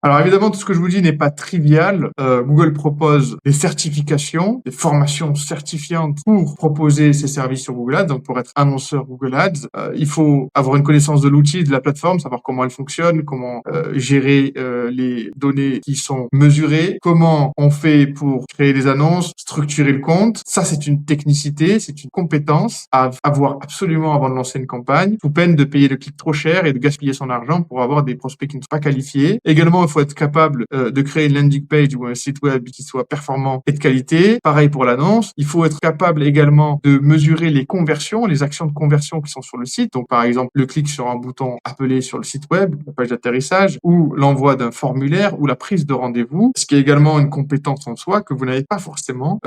Alors évidemment, tout ce que je vous dis n'est pas trivial. Google propose des certifications, des formations certifiantes pour proposer ses services sur Google Ads. Donc pour être annonceur Google Ads, il faut avoir une connaissance de l'outil, de la plateforme, savoir comment elle fonctionne, comment gérer les données qui sont mesurées, comment on fait pour créer des annonces, structurer le compte. Ça, c'est une technicité, c'est une compétence à avoir absolument avant de lancer une campagne, sous peine de payer le clic trop cher et de gaspiller son argent pour avoir des prospects qui ne sont pas qualifiés. Également, il faut être capable de créer une landing page ou un site web qui soit performant et de qualité. Pareil pour l'annonce. Il faut être capable également de mesurer les conversions, les actions de conversion qui sont sur le site. Donc, par exemple, le clic sur un bouton appelé sur le site web, la page d'atterrissage, ou l'envoi d'un formulaire, ou la prise de rendez-vous, ce qui est également une compétence en soi que vous n'avez pas forcément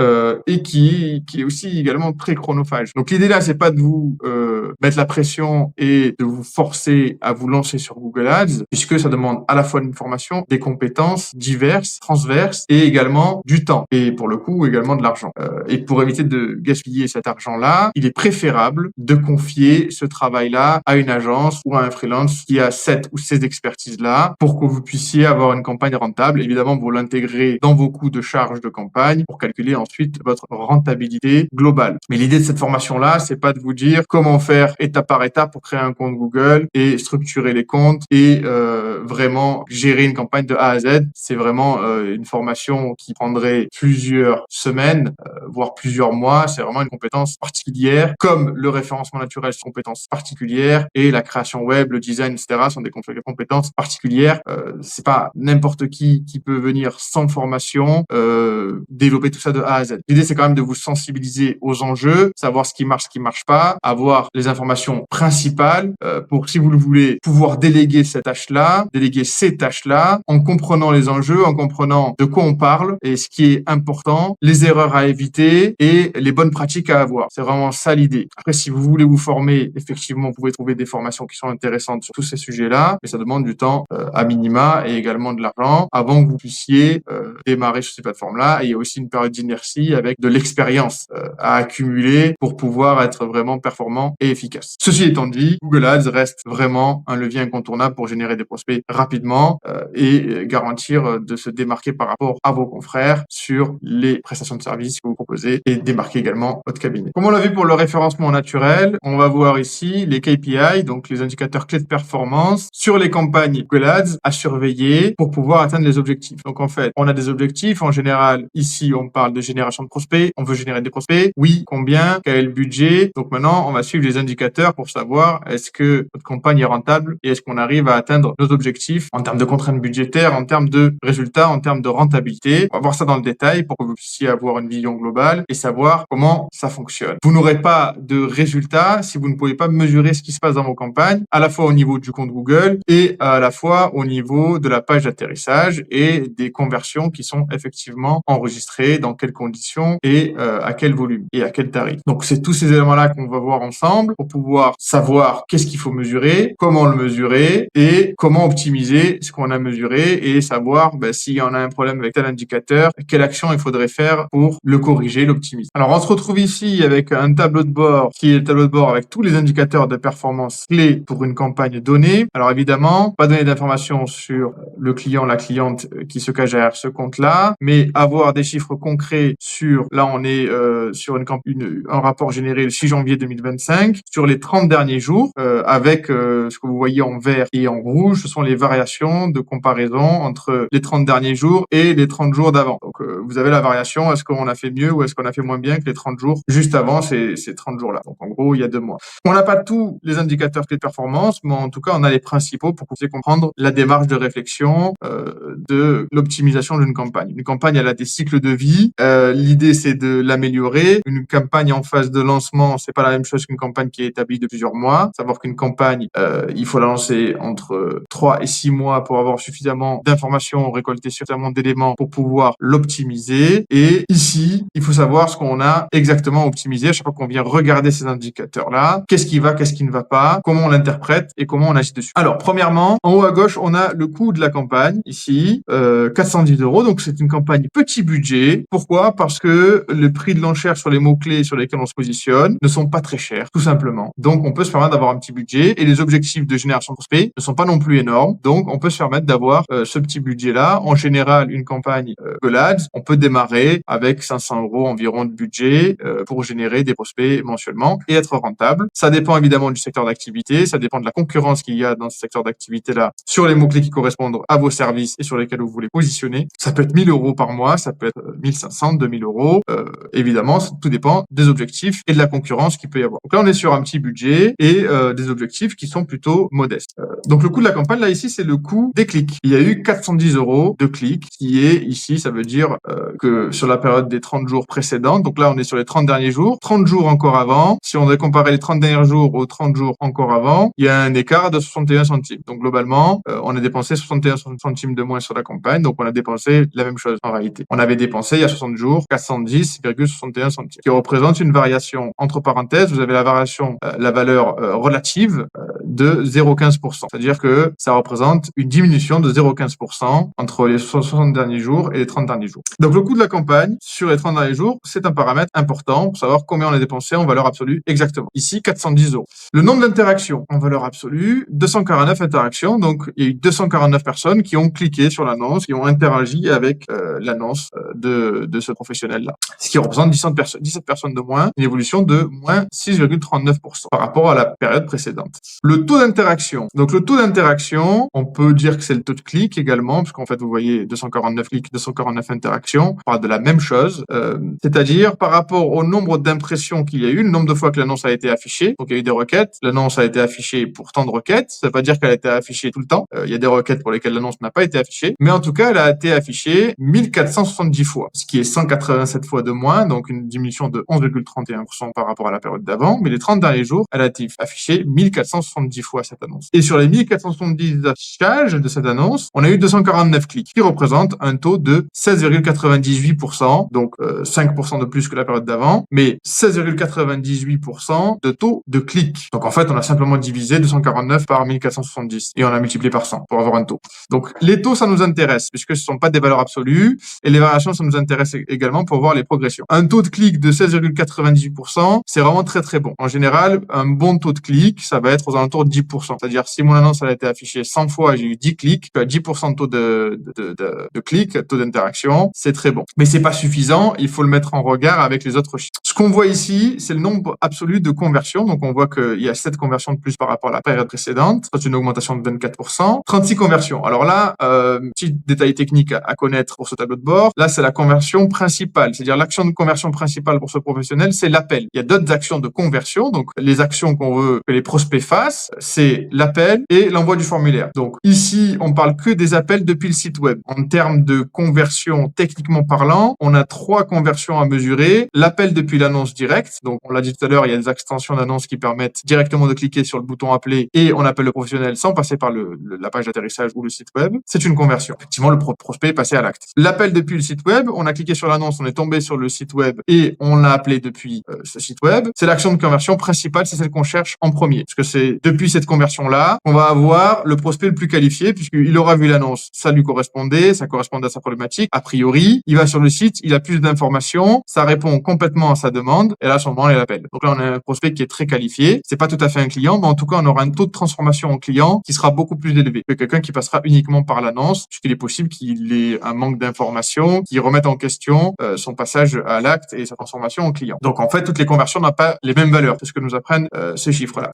et qui est aussi également très chronophage. Donc, l'idée là, c'est pas de vous mettre la pression et de vous forcer à vous lancer sur Google Ads, puisque ça demande à la fois une formation, des compétences diverses, transverses, et également du temps. Et pour le coup, également de l'argent. Et pour éviter de gaspiller cet argent-là, il est préférable de confier ce travail-là à une agence ou à un freelance qui a cette ou ces expertises-là pour que vous puissiez avoir une campagne rentable. Évidemment, vous l'intégrez dans vos coûts de charge de campagne pour calculer ensuite votre rentabilité globale. Mais l'idée de cette formation-là, c'est pas de vous dire comment faire étape par étape pour créer un compte Google et structurer les comptes et vraiment gérer une campagne de A à Z. C'est vraiment une formation qui prendrait plusieurs semaines, voire plusieurs mois. C'est vraiment une compétence particulière, comme le référencement naturel, c'est une compétence particulière, et la création web, le design, etc. sont des compétences particulières. C'est pas n'importe qui peut venir sans formation développer tout ça de A à Z. L'idée, c'est quand même de vous sensibiliser aux enjeux, savoir ce qui marche pas, avoir les informations principales pour, si vous le voulez, pouvoir déléguer ces tâches-là, en comprenant les enjeux, en comprenant de quoi on parle et ce qui est important, les erreurs à éviter et les bonnes pratiques à avoir. C'est vraiment ça l'idée. Après, si vous voulez vous former, effectivement, vous pouvez trouver des formations qui sont intéressantes sur tous ces sujets-là, mais ça demande du temps à minima et également de l'argent avant que vous puissiez démarrer sur ces plateformes-là. Et il y a aussi une période d'inertie avec de l'expérience à accumuler pour pouvoir être vraiment performant et efficace. Ceci étant dit, Google Ads reste vraiment un levier incontournable pour générer des prospects rapidement et garantir de se démarquer par rapport à vos confrères sur les prestations de services que vous proposez et démarquer également votre cabinet. Comme on l'a vu pour le référencement naturel, on va voir ici les KPI, donc les indicateurs clés de performance sur les campagnes Google Ads à surveiller pour pouvoir atteindre les objectifs. Donc en fait, on a des objectifs. En général, ici, on parle de génération de prospects. On veut générer des prospects. Oui, combien? Quel est le budget? Donc maintenant, on va suivre les indicateurs pour savoir est-ce que notre campagne est rentable et est-ce qu'on arrive à atteindre nos objectifs en termes de contraintes budgétaires, en termes de résultats, en termes de rentabilité. On va voir ça dans le détail pour que vous puissiez avoir une vision globale et savoir comment ça fonctionne. Vous n'aurez pas de résultats si vous ne pouvez pas mesurer ce qui se passe dans vos campagnes, à la fois au niveau du compte Google et à la fois au niveau de la page d'atterrissage et des conversions qui sont effectivement enregistrées, dans quelles conditions et à quel volume et à quel tarif. Donc c'est tous ces éléments-là qu'on va voir ensemble pour pouvoir savoir qu'est-ce qu'il faut mesurer, comment le mesurer et comment optimiser ce qu'on a mesuré et savoir s'il y en a un problème avec tel indicateur, quelle action il faudrait faire pour le corriger, l'optimiser. Alors on se retrouve ici avec un tableau de bord qui est le tableau de bord avec tous les indicateurs de performance clés pour une campagne donnée. Alors évidemment, pas donner d'informations sur le client, la cliente qui se cache derrière ce compte-là, mais avoir des chiffres concrets sur, là on est sur un rapport généré le 6 janvier 2025, sur les 30 derniers jours, avec ce que vous voyez en vert et en rouge, ce sont les variations de comparaison entre les 30 derniers jours et les 30 jours d'avant. Donc vous avez la variation, est-ce qu'on a fait mieux ou est-ce qu'on a fait moins bien que les 30 jours juste avant ces 30 jours-là. Donc en gros, il y a 2 mois. On n'a pas tous les indicateurs clés de performance, mais en tout cas, on a les principaux pour que vous puissiez comprendre la démarche de réflexion de l'optimisation d'une campagne. Une campagne, elle a des cycles de vie. L'idée, c'est de l'améliorer. Une campagne en phase de lancement, c'est pas la même chose qu'une campagne qui est établie de plusieurs mois. Savoir qu'une campagne, il faut la lancer entre 3 et 6 mois pour avoir suffisamment d'informations, récolter suffisamment d'éléments pour pouvoir l'optimiser. Et ici, il faut savoir ce qu'on a exactement optimisé à chaque fois qu'on vient regarder ces indicateurs-là. Qu'est-ce qui ne va pas, comment on l'interprète et comment on agit dessus. Alors, premièrement, en haut à gauche, on a le coût de la campagne. campagne ici, 410 €. Donc c'est une campagne petit budget. Pourquoi? Parce que le prix de l'enchère sur les mots-clés sur lesquels on se positionne ne sont pas très chers, tout simplement. Donc on peut se permettre d'avoir un petit budget et les objectifs de génération de prospects ne sont pas non plus énormes. Donc on peut se permettre d'avoir ce petit budget-là. En général, une campagne Google Ads, on peut démarrer avec 500 € environ de budget pour générer des prospects mensuellement et être rentable. Ça dépend évidemment du secteur d'activité, ça dépend de la concurrence qu'il y a dans ce secteur d'activité-là sur les mots-clés qui correspondent à vos services et sur lesquels vous voulez positionner. Ça peut être 1 000 € par mois, ça peut être 1 500, 2 000 €. Évidemment, tout dépend des objectifs et de la concurrence qu'il peut y avoir. Donc là, on est sur un petit budget et des objectifs qui sont plutôt modestes. Donc le coût de la campagne, là ici, c'est le coût des clics. Il y a eu 410 € de clics, qui est ici, ça veut dire que sur la période des 30 jours précédents, donc là on est sur les 30 derniers jours, 30 jours encore avant, si on devait comparer les 30 derniers jours aux 30 jours encore avant, il y a un écart de 61 centimes. Donc globalement, on a dépensé 61 centimes de moins sur la campagne, donc on a dépensé la même chose en réalité. On avait dépensé il y a 60 jours 410,61 centimes, qui représente une variation, entre parenthèses, vous avez la variation, la valeur relative de 0,15%. C'est-à-dire que ça représente une diminution de 0,15% entre les 60 derniers jours et les 30 derniers jours. Donc le coût de la campagne sur les 30 derniers jours, c'est un paramètre important pour savoir combien on a dépensé en valeur absolue exactement. Ici, 410 €. Le nombre d'interactions en valeur absolue, 249 interactions. Donc il y a eu 249 personnes qui ont cliqué sur l'annonce, qui ont interagi avec l'annonce de ce professionnel-là. Ce qui représente 17 personnes de moins, une évolution de moins 6,39% par rapport à la période précédente. Le taux d'interaction. Donc le taux d'interaction, on peut dire que c'est le taux de clic également, parce qu'en fait vous voyez 249 clics, 249 interactions, on parle de la même chose, c'est-à-dire par rapport au nombre d'impressions qu'il y a eu, le nombre de fois que l'annonce a été affichée. Donc il y a eu des requêtes, l'annonce a été affichée pour tant de requêtes, ça ne veut pas dire qu'elle a été affichée tout le temps, il y a des requêtes pour lesquelles l'annonce n'a pas été affichée, mais en tout cas elle a été affichée 1470 fois, ce qui est 187 fois de moins, donc une diminution de 11,31% par rapport à la période d'avant, mais les 30 derniers jours, elle a été affichée 1470 fois cette annonce. Et sur les 1470 affichages de cette annonce, on a eu 249 clics, qui représentent un taux de 16,98%, donc 5% de plus que la période d'avant, mais 16,98% de taux de clics. Donc en fait, on a simplement divisé 249 par 1470 et on a multiplié par 100 pour avoir un taux. Donc les taux, ça nous intéresse puisque ce ne sont pas des valeurs absolues et les variations, ça nous intéresse également pour voir les progressions. Un taux de clic de 16,98%, c'est vraiment très très bon. En général, un bon taux de clic, ça va être aux alentours de 10%. C'est-à-dire si mon annonce elle a été affichée 100 fois et j'ai eu 10 clics, tu as 10% de taux de clics, taux d'interaction, c'est très bon. Mais c'est pas suffisant, il faut le mettre en regard avec les autres chiffres. Ce qu'on voit ici, c'est le nombre absolu de conversions. Donc on voit qu'il y a 7 conversions de plus par rapport à la période précédente, c'est une augmentation de 24%. 36 conversions. Alors là, petit détail technique à connaître pour ce tableau de bord. Là, c'est la conversion principale, c'est-à-dire l'action de conversion principale pour ce professionnel, c'est l'appel. Il y a d'autres actions de conversion, donc les actions qu'on veut que les prospects fassent, c'est l'appel et l'envoi du formulaire. Donc ici, on parle que des appels depuis le site web. En termes de conversion, techniquement parlant, on a 3 conversions à mesurer. L'appel depuis l'annonce directe, donc on l'a dit tout à l'heure, il y a des extensions d'annonce qui permettent directement de cliquer sur le bouton appeler et on appelle le professionnel sans passer par la page d'atterrissage ou le site web. C'est une conversion. Effectivement, le prospect est passé à l'acte. L'appel depuis le site web, on a cliqué sur l'annonce, on est tombé sur le site web et on l'a appelé depuis ce site web. C'est l'action de conversion principale, c'est celle qu'on cherche en premier. Parce que c'est depuis cette conversion-là qu'on va avoir le prospect le plus qualifié puisqu'il aura vu l'annonce, ça lui correspondait, ça correspondait à sa problématique. A priori, il va sur le site, il a plus d'informations, ça répond complètement à sa demande et là, à ce moment, il appelle. Donc là, on a un prospect qui est très qualifié. C'est pas tout à fait un client, mais en tout cas, on aura un taux de transformation en client qui sera beaucoup plus élevé que quelqu'un qui passera uniquement par l'annonce, puisqu'il est possible qu'il ait un manque d'informations, qu'il remette en question son passage à l'acte et sa transformation en client. Donc en fait, toutes les conversions n'ont pas les mêmes valeurs, c'est ce que nous apprennent ces chiffres-là.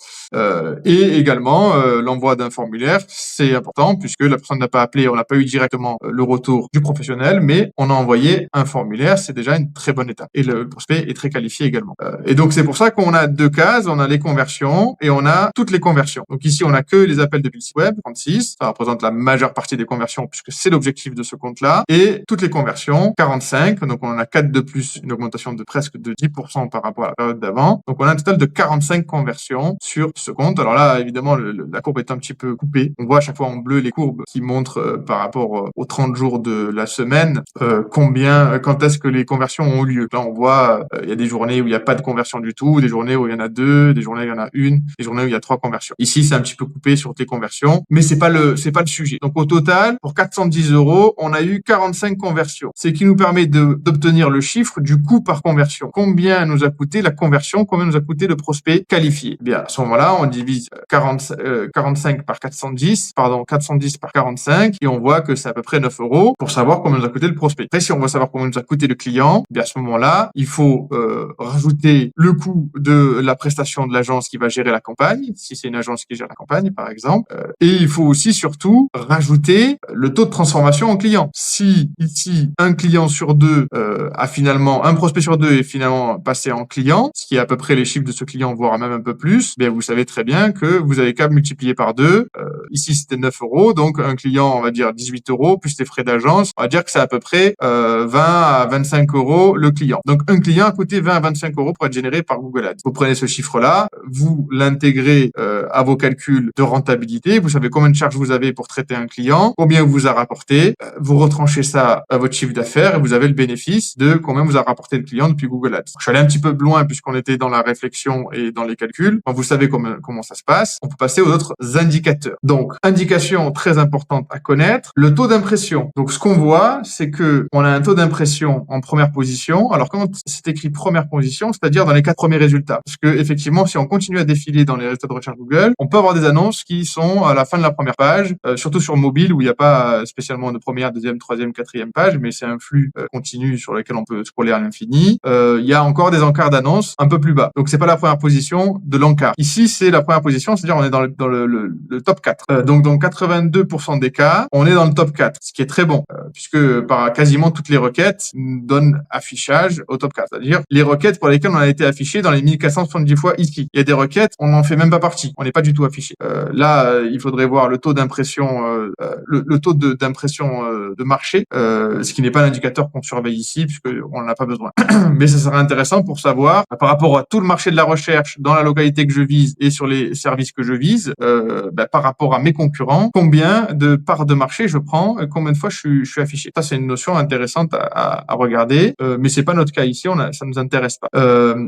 Et également, l'envoi d'un formulaire, c'est important puisque la personne n'a pas appelé, on n'a pas eu directement le retour du professionnel, mais on a envoyé un formulaire, c'est déjà une très bonne étape. Et le prospect est très qualifié également. Et donc c'est pour ça qu'on a 2 cases, on a les conversions et on a toutes les conversions. Donc ici, on a que les appels depuis le site web, 36, ça représente la majeure partie des conversions puisque c'est l'objectif de ce compte-là, et toutes les conversions, 45, donc on en a 4 de plus, une augmentation de presque de 10% par rapport à la période d'avant. Donc on a un total de 45 conversions sur ce compte. Alors là, là, évidemment, la courbe est un petit peu coupée. On voit à chaque fois en bleu les courbes qui montrent par rapport aux 30 jours de la semaine quand est-ce que les conversions ont lieu. Là, on voit il y a des journées où il n'y a pas de conversion du tout, des journées où il y en a 2, des journées où il y en a une, des journées où il y a 3 conversions. Ici, c'est un petit peu coupé sur tes conversions, mais c'est pas le sujet. Donc au total, pour 410 €, on a eu 45 conversions. Ce qui nous permet d'obtenir le chiffre du coût par conversion. Combien nous a coûté la conversion, combien nous a coûté le prospect qualifié. Eh bien, à ce moment-là, on divise 45 par 410, 410 par 45, et on voit que c'est à peu près 9 € pour savoir combien nous a coûté le prospect. Après, si on veut savoir combien nous a coûté le client, eh bien, à ce moment-là, il faut rajouter le coût de la prestation de l'agence qui va gérer la campagne, si c'est une agence qui gère la campagne, par exemple, et il faut aussi surtout rajouter le taux de transformation en client. Si ici un client sur deux un prospect sur deux est finalement passé en client, ce qui est à peu près les chiffres de ce client, voire même un peu plus, bien vous savez très bien que vous avez qu'à multiplier par deux. Ici c'était 9 €, donc un client, on va dire 18 € plus les frais d'agence, on va dire que c'est à peu près 20 à 25 € le client. Donc un client a coûté 20 à 25 € pour être généré par Google Ads. Vous prenez ce chiffre-là, vous l'intégrez à vos calculs de rentabilité, vous savez combien de charges vous avez pour traiter un client, combien vous a rapporté, vous retranchez ça à votre chiffre d'affaires et vous avez le bénéfice de combien vous a rapporté le client depuis Google Ads. Je suis allé un petit peu loin puisqu'on était dans la réflexion et dans les calculs. Quand vous savez comment ça se passe, on peut passer aux autres indicateurs. Donc, indication très importante à connaître, le taux d'impression. Donc, ce qu'on voit, c'est que on a un taux d'impression en première position. Alors, quand c'est écrit première position, c'est-à-dire dans les 4 premiers résultats. Parce que, effectivement, si on continue à défiler dans les résultats de recherche Google, on peut avoir des annonces qui sont à la fin de la première page, surtout sur mobile où il n'y a pas spécialement de première, deuxième, troisième, quatrième page, mais c'est un flux continu sur lequel on peut scroller à l'infini. Il y a encore des encarts d'annonces un peu plus bas. Donc c'est pas la première position de l'encart. Ici c'est la première position, c'est-à-dire on est dans le top 4. Donc dans 82% des cas, on est dans le top 4, ce qui est très bon, puisque par quasiment toutes les requêtes donnent affichage au top 4. C'est-à-dire les requêtes pour lesquelles on a été affiché dans les 1470 fois ici. Il y a des requêtes, on n'en fait même pas partie. On n'est pas du tout affiché. Là, il faudrait voir le taux d'impression, le taux d'impression de marché, ce qui n'est pas l'indicateur qu'on surveille ici, puisqu'on n'en a pas besoin. Mais ça serait intéressant pour savoir, par rapport à tout le marché de la recherche, dans la localité que je vise et sur les services que je vise, par rapport à mes concurrents, combien de parts de marché je prends, combien de fois je suis affiché. Ça, c'est une notion intéressante à regarder, mais c'est pas notre cas ici, ça nous intéresse pas.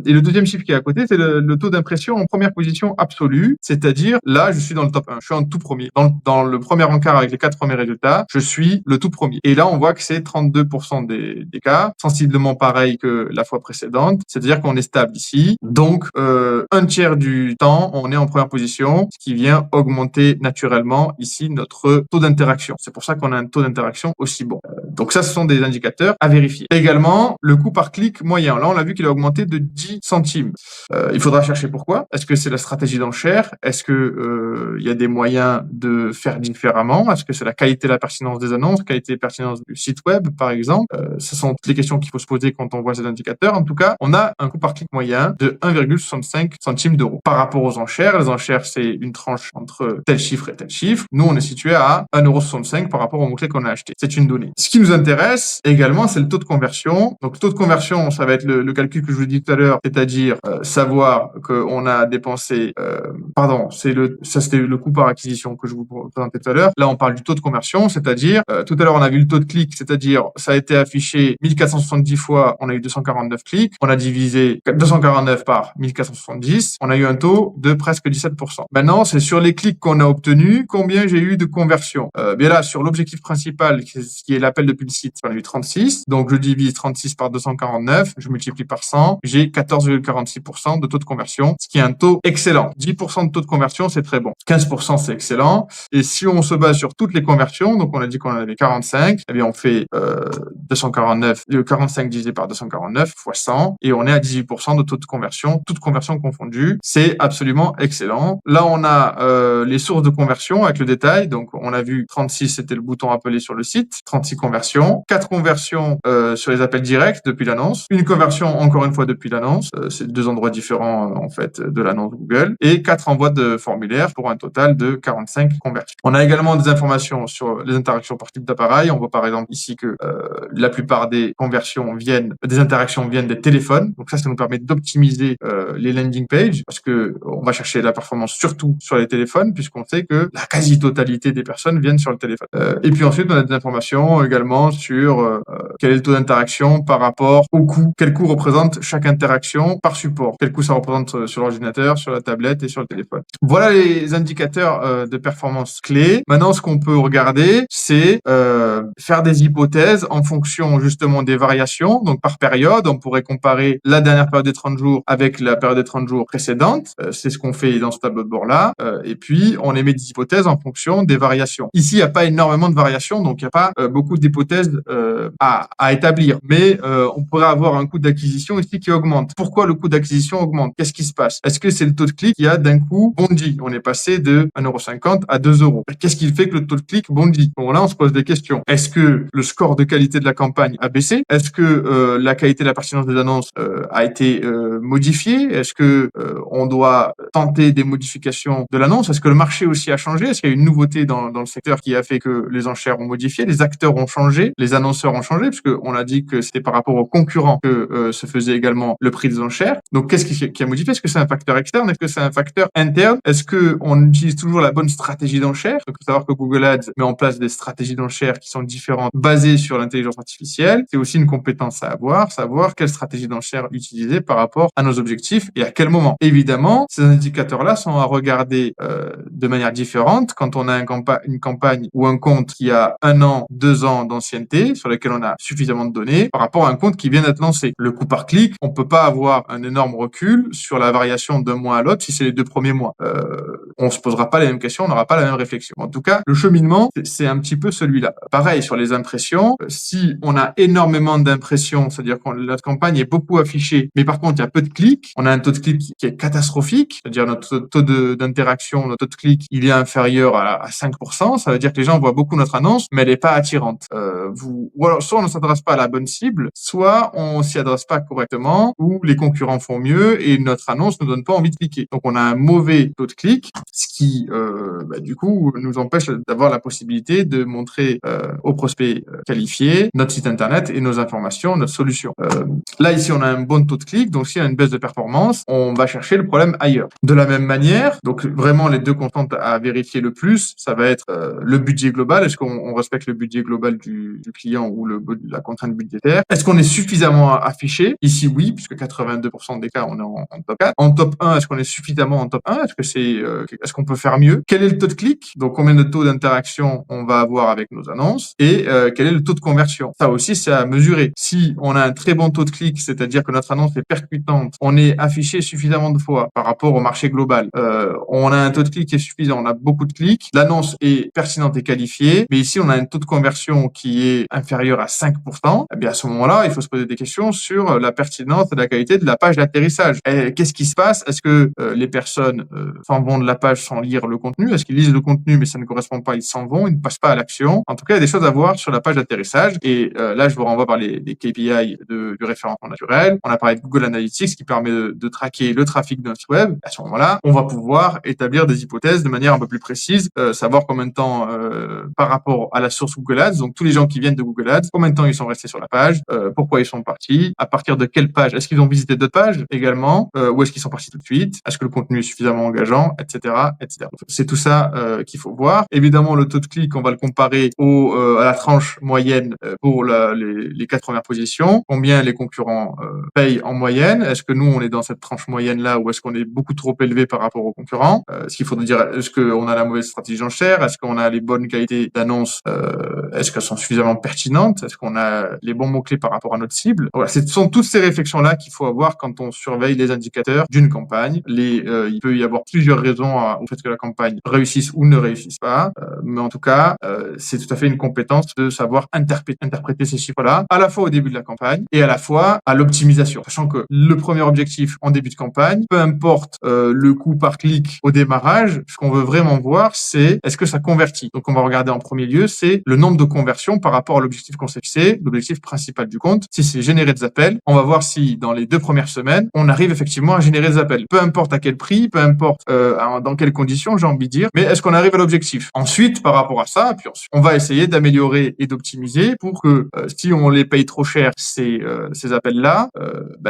Et le deuxième chiffre qui est à côté, c'est le taux d'impression en première position absolue, c'est-à-dire là, je suis dans le top 1, je suis en tout premier. Dans le premier encart avec les 4 premiers résultats, je suis le tout premier. Et là, on voit que c'est 32% des cas, sensiblement pareil que la fois précédente, c'est-à-dire qu'on est stable ici. Donc, un tiers du temps, on est en première position, ce qui vient augmenter naturellement ici notre taux d'interaction. C'est pour ça qu'on a un taux d'interaction aussi bon. Donc ça, ce sont des indicateurs à vérifier. Également, le coût par clic moyen. Là, on a vu qu'il a augmenté de 10 centimes. Il faudra chercher pourquoi. Est-ce que c'est la stratégie d'enchère? Est-ce que il y a des moyens de faire différemment? Est-ce que c'est la qualité et la pertinence des annonces, qualité et pertinence du site web, par exemple? Ce sont toutes les questions qu'il faut se poser quand on voit ces indicateurs. En tout cas, on a un coût par clic moyen de 1,65 centimes d'euros. Par rapport aux enchères, les enchères, c'est une tranche entre tel chiffre et tel chiffre. Nous, on est situé à 1,65 € par rapport au mot-clé qu'on a acheté. C'est une donnée. Ce qui nous intéresse également, c'est le taux de conversion. Donc, le taux de conversion, ça va être le calcul que je vous dis tout à l'heure, c'est-à-dire savoir qu'on a dépensé, ça c'était le coût par acquisition que je vous présentais tout à l'heure. Là, on parle du taux de conversion, c'est-à-dire, tout à l'heure, on a vu le taux de clic, c'est-à-dire, ça a été affiché 1470 fois, on a eu 249 clics, on a divisé 249 par 1470, on a eu un taux de presque 17%. Maintenant, c'est sur les clics qu'on a obtenus, combien j'ai eu de conversion. Bien là, sur l'objectif principal, qui est l'appel depuis le site, on a eu 36, donc je divise 36 par 249, je multiplie par 100, j'ai 14,46% de taux de conversion, ce qui est un taux excellent. 10% de taux de conversion, c'est très bon. 15%, c'est excellent. Et si on se base sur toutes les conversions, donc on a dit qu'on en avait 45, eh bien on fait 45 divisé par 249 fois 100, et on est à 18% de taux de conversion, toutes conversions confondues. C'est absolument excellent. Là, on a les sources de conversion avec le détail. Donc, on a vu 36, c'était le bouton appelé sur le site. 36 conversions, 4 conversions sur les appels directs depuis l'annonce, une conversion encore une fois depuis l'annonce, c'est 2 endroits différents en fait de l'annonce Google, et 4 envois de formulaires pour un total de 45 conversions. On a également des informations sur les interactions par type d'appareil. On voit par exemple ici que la plupart des interactions viennent des téléphones. Donc ça nous permet d'optimiser les landing pages parce que on va chercher la performance surtout sur les téléphones puisqu'on sait que la quasi-totalité des personnes viennent sur le téléphone. Et puis ensuite, on a des informations également sur quel est le taux d'interaction par rapport au coût. Quel coût représente chaque interaction par support? Quel coût ça représente sur l'ordinateur, sur la tablette et sur le téléphone? Voilà les indicateurs de performance clés. Maintenant, ce qu'on peut regarder, c'est faire des hypothèses en fonction justement des variations. Donc par période, on pourrait comparer la dernière période des 30 jours avec la période des 30 jours précédente. C'est ce qu'on fait dans ce tableau de bord-là. Et puis, on émet des hypothèses en fonction des variations. Ici, il n'y a pas énormément de variations, donc il n'y a pas beaucoup d'hypothèses à établir. Mais on pourrait avoir un coût d'acquisition ici qui augmente. Pourquoi le coût d'acquisition augmente? Qu'est-ce qui se passe? Est-ce que c'est le taux de clic qui a d'un coup bondi? On est passé de 1,50 € à 2 €. Qu'est-ce qui fait que le taux de clic bondit? Bon, là, on se pose des questions. Est-ce que le score de qualité de la campagne a baissé? Est-ce que la qualité de la pertinence des annonces a été modifiée? Est-ce que on doit tenter des modifications de l'annonce? Est-ce que le marché aussi a changé? Est-ce qu'il y a une nouveauté dans le secteur qui a fait que les enchères ont modifié? Les acteurs ont changé? Les annonceurs ont changé? Parce qu'on a dit que c'était par rapport aux concurrents que se faisait également le prix des enchères. Donc, qu'est-ce qui a modifié? Est-ce que c'est un facteur externe? Est-ce que c'est un facteur interne? Est-ce que on utilise toujours la bonne stratégie d'enchères? Donc, il faut savoir que Google Ads met en place des stratégies d'enchères qui sont différentes, basées sur l'intelligence artificielle. C'est aussi une compétence à avoir, savoir quelle stratégie d'enchères utiliser par rapport à nos objectifs et à quel moment. Évidemment, ces indicateurs-là sont à regarder de manière différente quand on a une campagne ou un compte qui a 1 an, 2 ans d'ancienneté, sur lequel on a suffisamment de données, par rapport à un compte qui vient d'être lancé. Le coût par clic, on peut pas avoir un énorme recul sur la variation d'un mois à l'autre si c'est les 2 premiers mois. On se posera pas les mêmes questions, on n'aura pas la même réflexion. En tout cas, le cheminement, c'est un petit peu celui-là. Pareil sur les impressions, si on a énormément d'impressions, c'est-à-dire que notre campagne est beaucoup affichée, mais par contre il y a peu de clics, on a un taux de clic qui est catastrophique, c'est-à-dire notre taux d'interaction, notre taux de clic, il est inférieur à 5%, ça veut dire que les gens voient beaucoup notre annonce, mais elle n'est pas attirante. Ou alors soit on ne s'adresse pas à la bonne cible, soit on s'y adresse pas correctement, ou les concurrents font mieux et notre annonce ne donne pas envie de cliquer. Donc on a un mauvais taux de clic, ce qui du coup nous empêche d'avoir la possibilité de montrer aux prospects qualifiés notre site internet et nos informations, notre solution. Là ici on a un bon taux de clic, donc s'il y a une baisse de performance, on va chercher le problème ailleurs. De la même manière, donc vraiment les deux constantes à vérifier le plus, ça va être le budget global. Est-ce qu'on respecte le budget global du client ou la contrainte budgétaire? Est-ce qu'on est suffisamment affiché? Ici oui, puisque 82% des cas on est en top 4. En top 1, est-ce qu'on est suffisamment en top 1? Est-ce qu'on peut faire mieux? Quel est le taux de clic? Donc combien de taux d'interaction on va avoir avec nos annonces? Et quel est le taux de conversion? Ça aussi c'est à mesurer. Si on a un très bon taux de clic, c'est-à-dire que notre annonce est percutante, on est affiché suffisamment de fois par rapport au marché global, on a un taux de clic qui est suffisant, on a beaucoup de clics, l'annonce est pertinente et qualifiée, mais ici on a un taux de conversion qui est inférieur à 5%, eh bien à ce moment-là, il faut se poser des questions sur la pertinence et la qualité de la page d'atterrissage. Qu'est-ce qui se passe? Est-ce que les personnes s'en vont de la page sans lire le contenu? Est-ce qu'ils lisent le contenu mais ça ne correspond pas, ils s'en vont, ils ne passent pas à l'action? En tout cas, il y a des choses à voir sur la page d'atterrissage et là, je vous renvoie par les KPI du référencement naturel. On a parlé de Google Analytics qui permet de traquer le trafic d'un site web. À ce moment-là, on va pouvoir établir des hypothèses de manière un peu plus précise, savoir combien de temps par rapport à la source Google Ads, donc tous les gens qui viennent de Google Ads, combien de temps ils sont restés sur la page, pourquoi ils sont partis, à partir de quelle page, est-ce qu'ils ont visité d'autres pages également, ou est-ce qu'ils sont partis tout de suite, est-ce que le contenu est suffisamment engageant, etc., etc. C'est tout ça qu'il faut voir. Évidemment, le taux de clic, on va le comparer à la tranche moyenne pour les 4 premières positions. Combien les concurrents payent en moyenne? Est-ce que nous, on est dans cette tranche moyenne-là ou est-ce qu'on est beaucoup trop élevé par rapport aux concurrents? Ce qu'il faudrait dire, est-ce qu'on a la mauvaise stratégie d'enchère? Est-ce qu'on a les bonnes qualités d'annonce? Est-ce qu'elles sont suffisamment pertinentes? Est-ce qu'on a les bons mots-clés par rapport à notre cible? Voilà, ce sont toutes ces réflexions-là qu'il faut avoir quand on surveille les indicateurs d'une campagne. Il peut y avoir plusieurs raisons au fait que la campagne réussisse ou ne réussisse pas, mais en tout cas, c'est tout à fait une compétence de savoir interpréter ces chiffres-là, à la fois au début de la campagne et à la fois à l'optimisation. Sachant que le premier objectif en début de campagne, peu importe le coût par clic au démarrage, ce qu'on veut vraiment voir, c'est est-ce que ça convertit. Donc on va regarder en premier lieu, c'est le nombre de conversions par rapport à l'objectif qu'on s'est fixé, l'objectif principal du compte. Si c'est générer des appels, on va voir si dans les 2 premières semaines, on arrive effectivement à générer des appels. Peu importe à quel prix, peu importe dans quelles conditions, j'ai envie de dire, mais est-ce qu'on arrive à l'objectif? Ensuite, par rapport à ça, puis ensuite, on va essayer d'améliorer et d'optimiser pour que si on les paye trop cher, ces appels-là,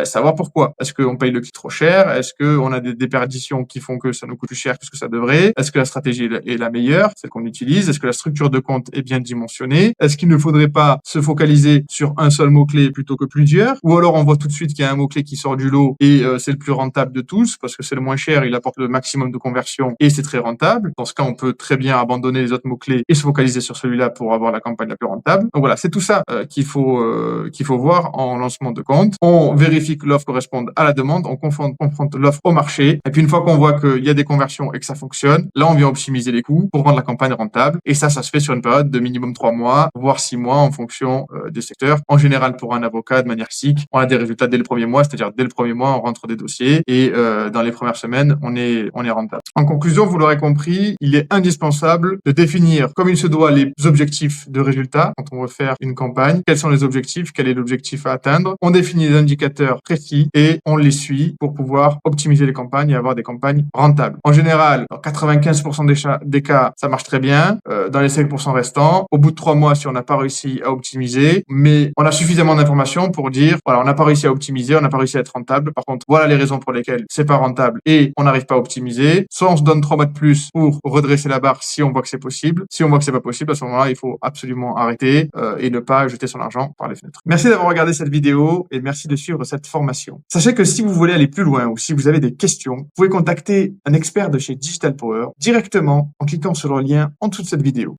savoir pourquoi. Est-ce qu'on paye le clic trop cher? Est-ce qu'on a des déperditions qui font que ça nous coûte plus cher que ce que ça devrait? Est-ce que la stratégie est la meilleure, celle qu'on utilise? Est-ce que la structure de compte est bien dimensionnée? Est-ce qu'il ne faudrait pas se focaliser sur un seul mot-clé plutôt que plusieurs? Ou alors on voit tout de suite qu'il y a un mot-clé qui sort du lot et c'est le plus rentable de tous parce que c'est le moins cher, il apporte le maximum de conversion et c'est très rentable. Dans ce cas, on peut très bien abandonner les autres mots-clés et se focaliser sur celui-là pour avoir la campagne la plus rentable. Donc voilà, c'est tout ça qu'il faut voir en lancement de compte. On vérifie que l'offre corresponde à la demande, on confronte l'offre au marché et puis une fois qu'on voit qu'il y a des conversions et que ça fonctionne, là on vient optimiser les coûts pour rendre la campagne rentable et ça se fait sur une période de minimum 3 mois, voire 6 mois en fonction des secteurs. En général, pour un avocat, de manière classique, on a des résultats dès le premier mois, c'est-à-dire dès le premier mois, on rentre des dossiers et dans les premières semaines, on est rentable. En conclusion, vous l'aurez compris, il est indispensable de définir comme il se doit les objectifs de résultats quand on veut faire une campagne. Quels sont les objectifs? Quel est l'objectif à atteindre? On définit des indicateurs précis et on les suit pour pouvoir optimiser les campagnes et avoir des campagnes rentables. En général, dans 95% des cas, ça marche très bien. Dans les 5% restants, au bout de 3 mois, si on n'a pas réussi à optimiser, mais on a suffisamment d'informations pour dire, voilà, on n'a pas réussi à optimiser, on n'a pas réussi à être rentable. Par contre, voilà les raisons pour lesquelles c'est pas rentable et on n'arrive pas à optimiser. Soit on se donne 3 mois de plus pour redresser la barre si on voit que c'est possible. Si on voit que c'est pas possible, à ce moment-là, il faut absolument arrêter et ne pas jeter son argent par les fenêtres. Merci d'avoir regardé cette vidéo et merci de suivre cette formation. Sachez que si vous voulez aller plus loin ou si vous avez des questions, vous pouvez contacter un expert de chez Digital Power directement en cliquant sur le lien en dessous de cette vidéo.